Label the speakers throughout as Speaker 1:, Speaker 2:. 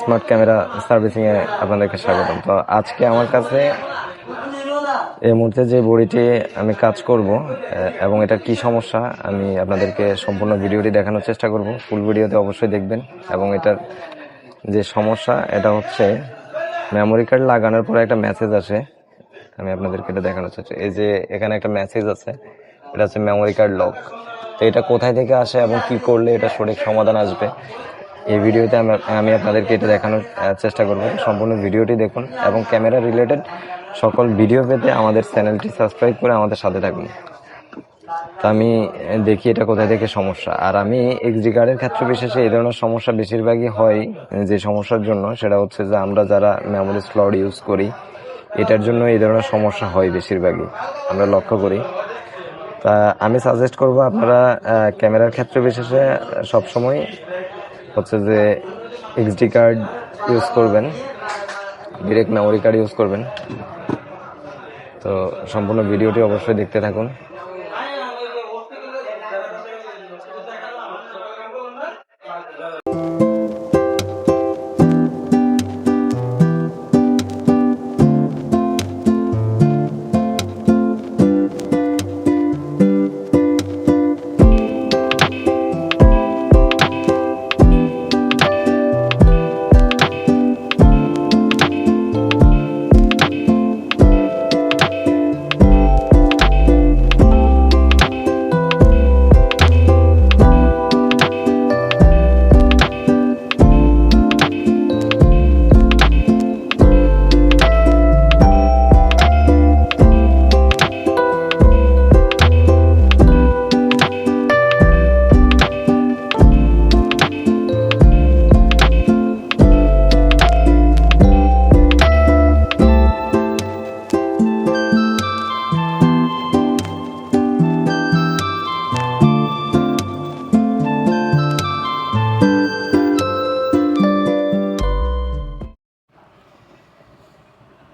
Speaker 1: Smart camera servicing এ আপনাদেরকে স্বাগতম। তো আজকে আমার কাছে এই মুহূর্তে যে বডিটি আমি কাজ করব এবং এটা কি সমস্যা আমি আপনাদেরকে সম্পূর্ণ ভিডিওটি দেখানোর চেষ্টা করব। ফুল ভিডিওতে অবশ্যই দেখবেন। এবং এটার যে সমস্যা এটা হচ্ছে মেমোরি কার্ড লাগানোর পরে একটা মেসেজ আসে, আমি আপনাদেরকে এটা দেখানোর চেষ্টা। এই যে এখানে একটা মেসেজ আছে, এটা হচ্ছে মেমোরি কার্ড লক। তো এটা কোথায় থেকে আসে এবং কি করলে এটা সঠিক সমাধান আসবে, এই ভিডিওতে আমি আপনাদেরকে এটা দেখানোর চেষ্টা করব। সম্পূর্ণ ভিডিওটি দেখুন এবং ক্যামেরা রিলেটেড সকল ভিডিও পেতে আমাদের চ্যানেলটি সাবস্ক্রাইব করে আমাদের সাথে থাকুন। তো আমি দেখি এটা কোথায় থেকে সমস্যা। আর আমি এক্সডি কার্ডের ক্ষেত্রে বিশেষে এই ধরনের সমস্যা বেশিরভাগই হয় যে সমস্যার জন্য, সেটা হচ্ছে যে আমরা যারা মেমোরি স্লট ইউজ করি এটার জন্য এই ধরনের সমস্যা হয় বেশিরভাগই আমরা লক্ষ্য করি। তা আমি সাজেস্ট করব আপনারা ক্যামেরার ক্ষেত্রে বিশেষে সবসময় হচ্ছে যে এক্সডি কার্ড ইউজ করবেন, ডিরেক্ট মেমোরি কার্ড ইউজ করবেন। তো সম্পূর্ণ ভিডিওটি অবশ্যই দেখতে থাকুন।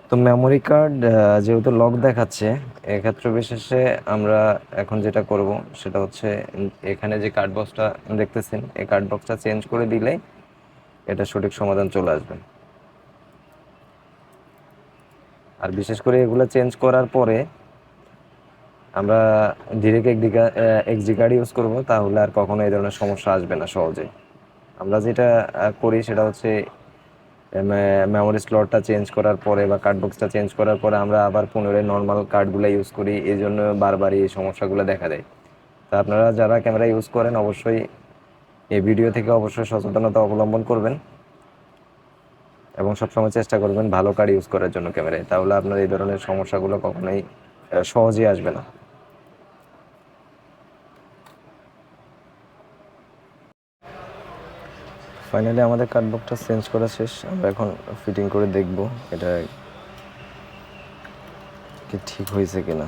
Speaker 1: তো মেমোরি কার্ড যেহেতু লক দেখাচ্ছে, এক্ষেত্রে বিশেষে আমরা এখন যেটা করব সেটা হচ্ছে এখানে যে কার্ড বক্সটা দেখতেছেন এই কার্ড বক্সটা চেঞ্জ করে দিলে এটা সঠিক সমাধান চলে আসবে। আর বিশেষ করে এগুলো চেঞ্জ করার পরে আমরা ডিরেক্ট এক্সডি কার্ড ইউজ করব, তাহলে আর কখনো এই ধরনের সমস্যা আসবে না সহজে। আমরা যেটা করি সেটা হচ্ছে মেমোরি স্লটটা চেঞ্জ করার পরে বা কার্ড বক্সটা চেঞ্জ করার পরে আমরা আবার পুনরায় নর্মাল কার্ডগুলো ইউজ করি, এই জন্য বারবারই এই সমস্যাগুলো দেখা দেয়। তা আপনারা যারা ক্যামেরা ইউজ করেন অবশ্যই এই ভিডিও থেকে অবশ্যই সচেতনতা অবলম্বন করবেন এবং সবসময় চেষ্টা করবেন ভালো কার্ড ইউজ করার জন্য ক্যামেরায়, তাহলে আপনার এই ধরনের সমস্যাগুলো কখনোই সহজেই আসবে না। ফাইনালি আমাদের কার্ড বক্সটা চেঞ্জ করা শেষ। আমরা এখন ফিটিং করে দেখব এটা কি ঠিক হয়েছে কিনা।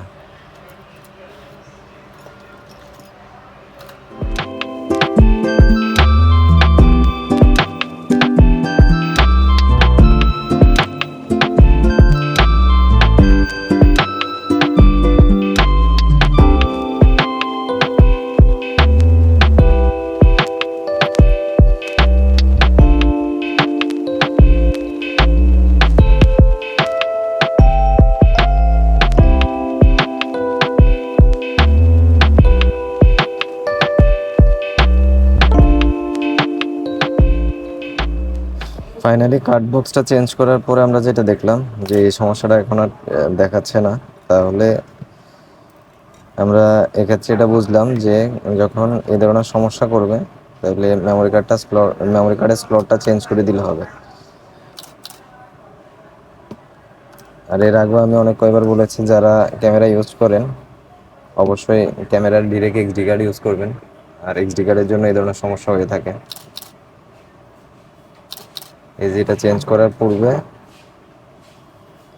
Speaker 1: ফাইনালি কার্ড বক্সটা চেঞ্জ করার পরে আমরা যেটা দেখলাম যে এই সমস্যাটা এখন আর দেখাচ্ছে না। তাহলে আমরা এক্ষেত্রে এটা বুঝলাম যে যখন এই ধরনের সমস্যা করবে তাহলে মেমোরি কার্ডের স্লটটা চেঞ্জ করে দিলে হবে। আর এর আগেও আমি অনেক কয়েকবার বলেছি যারা ক্যামেরা ইউজ করেন অবশ্যই ক্যামেরার ডিরেক্ট এক্সডি কার্ড ইউজ করবেন, আর এক্সডি কার্ডের জন্য এই ধরনের সমস্যা হয়ে থাকে। এই যে এটা চেঞ্জ করার পূর্বে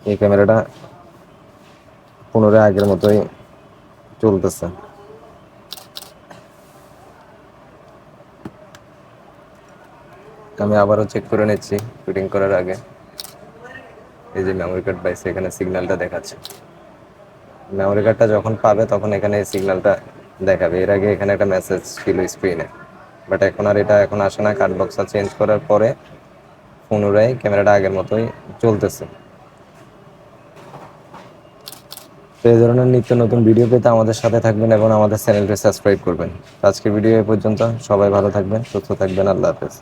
Speaker 1: এই ক্যামেরাটা পুনরায় আগের মতোই চলতেছে। আমি আবারও চেক করে নিচ্ছি ফিটিং করার আগে। এই যে মেমোরি কার্ড পাইছে, এখানে সিগন্যালটা দেখাচ্ছে। মেমোরি কার্ডটা যখন পাবে তখন এখানে এই সিগন্যালটা দেখাবে। এর আগে এখানে একটা মেসেজ ছিল স্ক্রিনে, বাট এখন আর এটা আসে না। কার্ড বক্সটা চেঞ্জ করার পরে পুনরায় ক্যামেরাটা আগের মতোই চলতেছে। তো এই ধরনের নিত্য নতুন ভিডিও পেতে আমাদের সাথে থাকবেন এবং আমাদের চ্যানেলটি সাবস্ক্রাইব করবেন। আজকের ভিডিও এ পর্যন্ত। সবাই ভালো থাকবেন, সুস্থ থাকবেন। আল্লাহ হাফেজ।